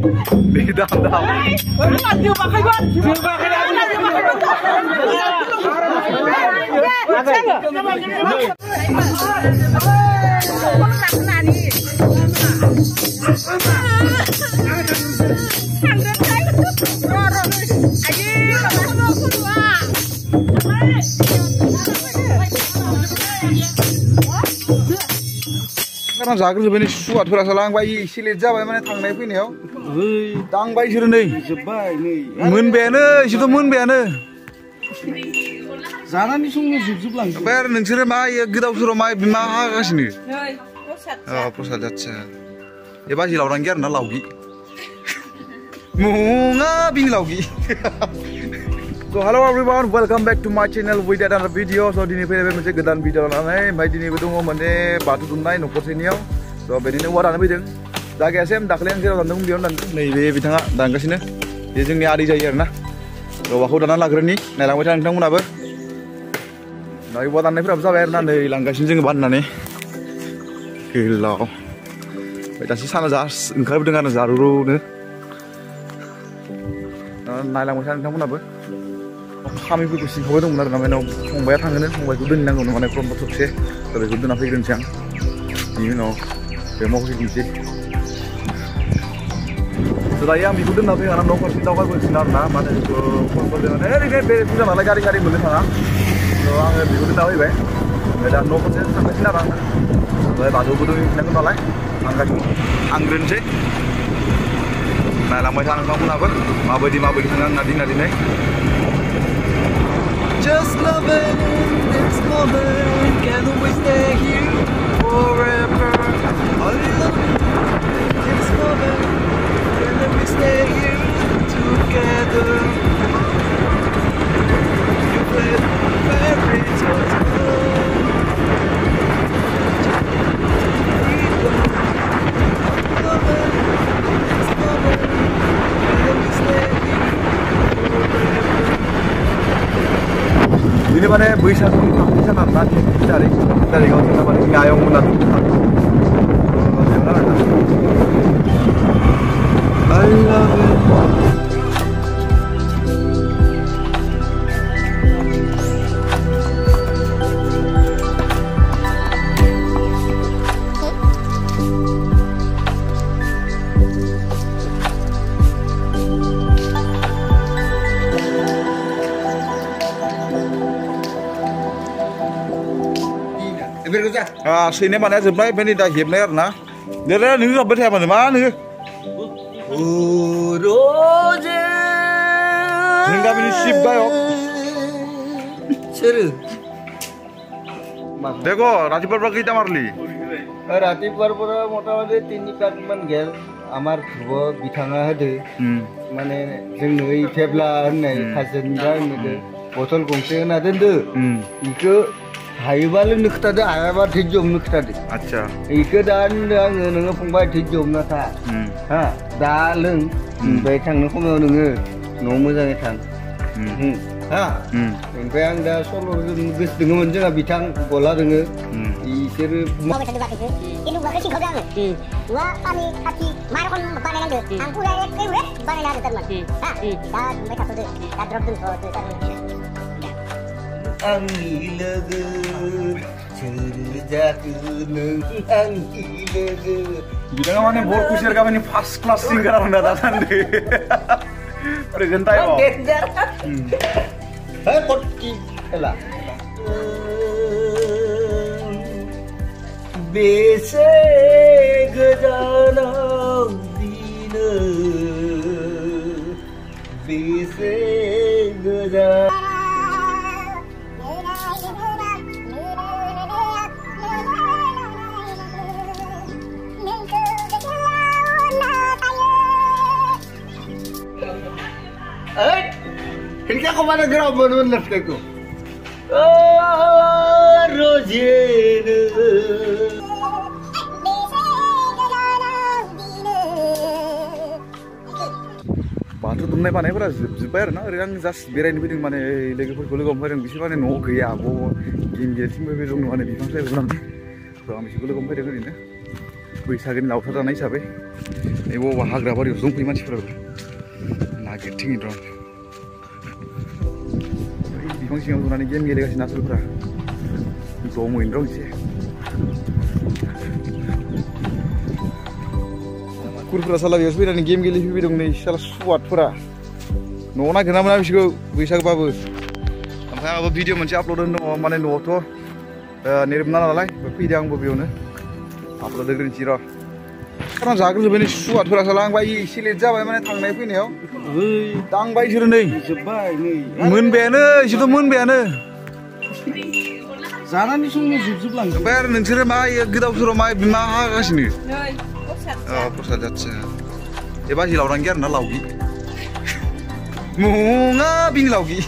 Dam. Karena zagur sebenarnya suat kurang salang bayi silit jawa mana tang naik ini ya, tang bayi suruh nih, munbeane, situ munbeane. Zana nih sungguh zub lang. Ber nengsirin mai, kita suruh mai bima kas ini. Oh, pusat aja. Ya pasti orang kian dah laugi. Munga bing laugi. So hello everyone, welcome back to my channel with another video. So dini pede macam gedan video nanai, mai dini betul mana batu tunai nukor seniau. So bedini waran bedeng. Dah kesem dah kalian kira tandung dia nanti. Nih betanga dah kesini. Dia jeng ni adi jaya na. So aku dah nak gerni, nih lang macam tentang mana ber. Nah ibu tanah pun abis air na nih lang kesini jeng ban na nih. Hilau. Betul sih sana jas, engkau dengan zaruru nih. Nah lang macam tentang mana ber. Kami pun kucing kau itu benar namanya pembayar tangan itu pembayar kuda nang gunung mana kron betul sih, tapi kuda nafi kencang, ini no, demo kucing sih. Setelah yang kuda nafi karena nongkar sih tahu kan kucing narna, mana itu kron dengan, ini beri kuda malah cari beli sana, so angin kuda nafi be, beda nongkar sih sampai sini narna, so baju kuda ini nang nolai, anggrek sih. Nah, lama sana kamu apa? Mabadi sana nadi nih. Just loving this moment, can we stay here forever? I love this moment, can we stay here together? You play very just ini mana Bwisagu bisa nanti dari kau sana mana ngayong munat. I love it. Sini mana sebenarnya ini dah hiệp ner na, dia dah ni apa dia mana ni? Roje. Sehingga ini sip bayo. Seru. Dekho, Rajni Basumatary kita marli. Rajni Basumatary motamoti 3 man gel, amar thurbo Mithinga hade. Mane jeng noi febla nai Hazarika nai botol gongse na dendu. Iko Haibal nukta dah, haibal hijau nukta dah. Acha. Ika dan nengah pungbai hijau nukta. Ha, dah leng, betang nukau nengah, nomu jangan tang. Ha, yang dah solo gus dengan menjengah bitang bola nengah. Isir. Mau macam tu bagus. Ini bukan sih kau dah. Wah, kami hati, marah kon banan ada. Angku dah kewet banan ada teman. Ha, dah mereka tu, dah drop tu tu. Angilaga, cerita kunung angilaga. Bilang mana bor kusir kami ni first class singer orang datang deh. Presentai oh. Hai potki, elah. Bese gajana dina, bese gajana. Ini kau mana gerak baru nafsu aku. Rojene. Batu tu mana pernah zubair na, orang jas berain biding mana lagi pun kalau kompor yang bisi mana no gaya, bo game game tim biding mana bidang saya belum. So kami sih kalau kompor dengan ini. बैसागोनि लावखार जानाय हिसाबै नैबाव हाग्रा बारियाव दंफैयो मानसिफोराबो नागिरथिङै दं बिफां सिङाव जनानै गेम गेलेगासिनो आसोलफ्रा जमैनो दं एसे कुकुरफोरा साला बेयावसो फैनानै गेम गेलेफैबाय दं नै साला सुवादफोरा न'आव नागिरना मोना बिसोरखौ बैसागोबाबो ओमफ्राय आंहाबो भिडिअ मोनसे आपल'ड होनो दङ माने न'आवथ' नेरबना नालाय फैदों आंबो बेयावनो आपल'ड होग्रोनोसै र' खारन जाग्रोजोब्बाय नै सुवादफोरा साला आंबा एसे लेट जाबाय माने थांनाय फैनायाव दांबाय बिसोरो नै मोनबायानो इसोरथ' मोनबायानो जानानै संनो जोबजोबलांदों ओमफ्राय आरो नोंसोरो मा गोदाव सोराव मा हागासिनो प्रसाद जाच्छा ए बाजि लावदांगि आरोना लावगि मुङा बिं लावगि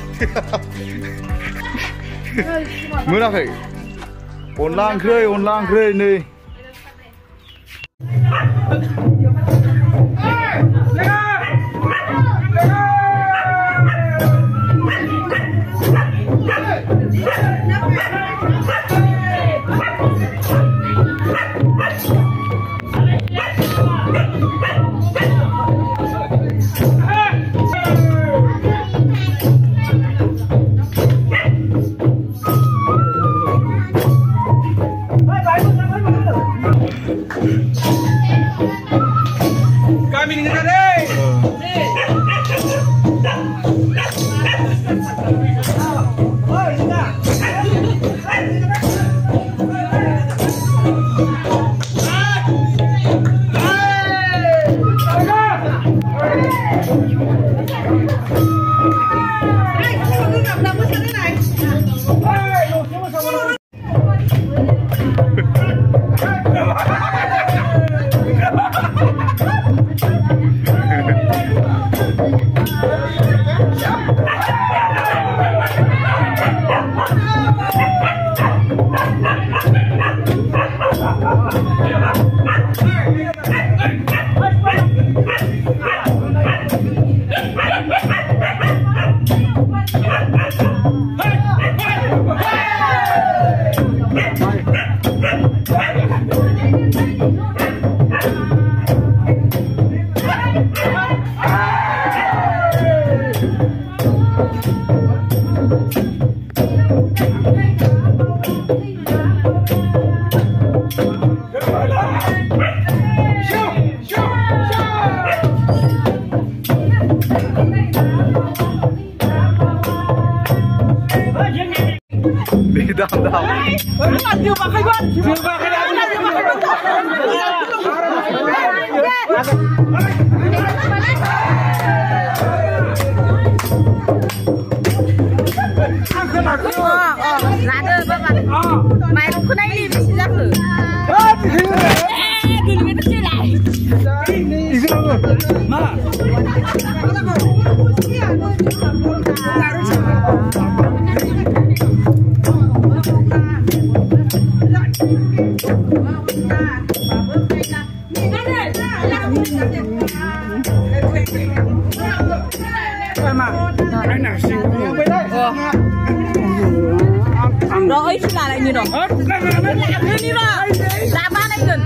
मोनाखै अनला ओंख्रै नै Rồi là lại như đó. Làm như đó. Làm ba này gần.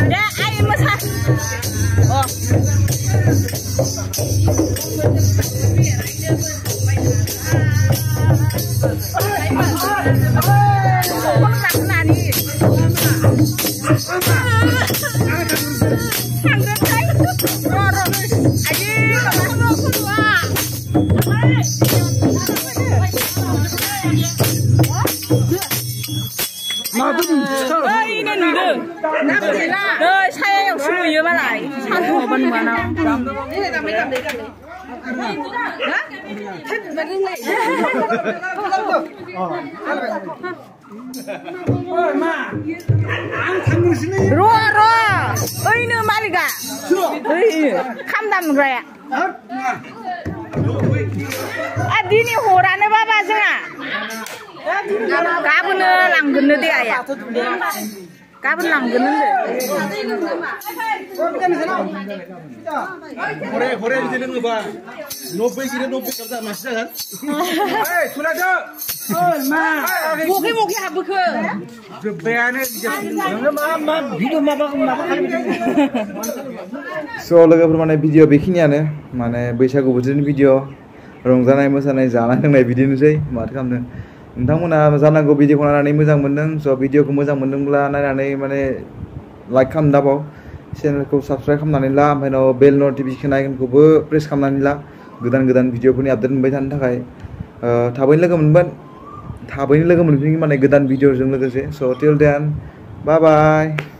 Dạ ai mà sao? Con làm là đi. Thằng đó thấy. Rồi rồi. Ai đi mà nó không qua. Ơi nên được. Rồi sai học sinh nhiều mà lại. Sao thua bên mà nào. Đấy là mấy cầm đấy. Đó. Thích mà đứng lại. Ro. Ơi nữa mà đi cả. Khăm đầm rồi ạ. À đi ni horan này ba chứ à? Cá bữa nữa làm gần nữa đi à? गाबोन लांगोन होनदो हरे बिदि लोङोबा 90 गिदिर 90 काप मासे जागोन ओइ सुलादो ओइ मा मखे मखे हाबबोखो जोब्बायानो नोङो मा भिडिअ माबा खालामदों स' लोगोफोर माने भिडिअ बेखिनियानो माने बैसागु बोथोरनि भिडिअ रंजानाय मोसानाय जानाय लोंनाय बिदिनोसै माथो खालामनो नोंथांमोना जानांगौ भिडिअखौ नायनानै मोजां मोनदों स' भिडिअखौ मोजां मोनदोंब्ला नायनानै माने लाइक खालाम दाबाव चेनेलखौ साबस्क्राइब खालामनानै ला ओमफ्राय उनाव बेल नटिफिकेसन आइकनखौबो प्रेस खालामनानै ला गोदान गोदान भिडिअफोरनि आपडेट मोनबाय थानो थाखाय थाबैनो लोगो मोनफिनगोन माने गोदान भिडिअजों लोगोसे स' टिल देन बाय बाय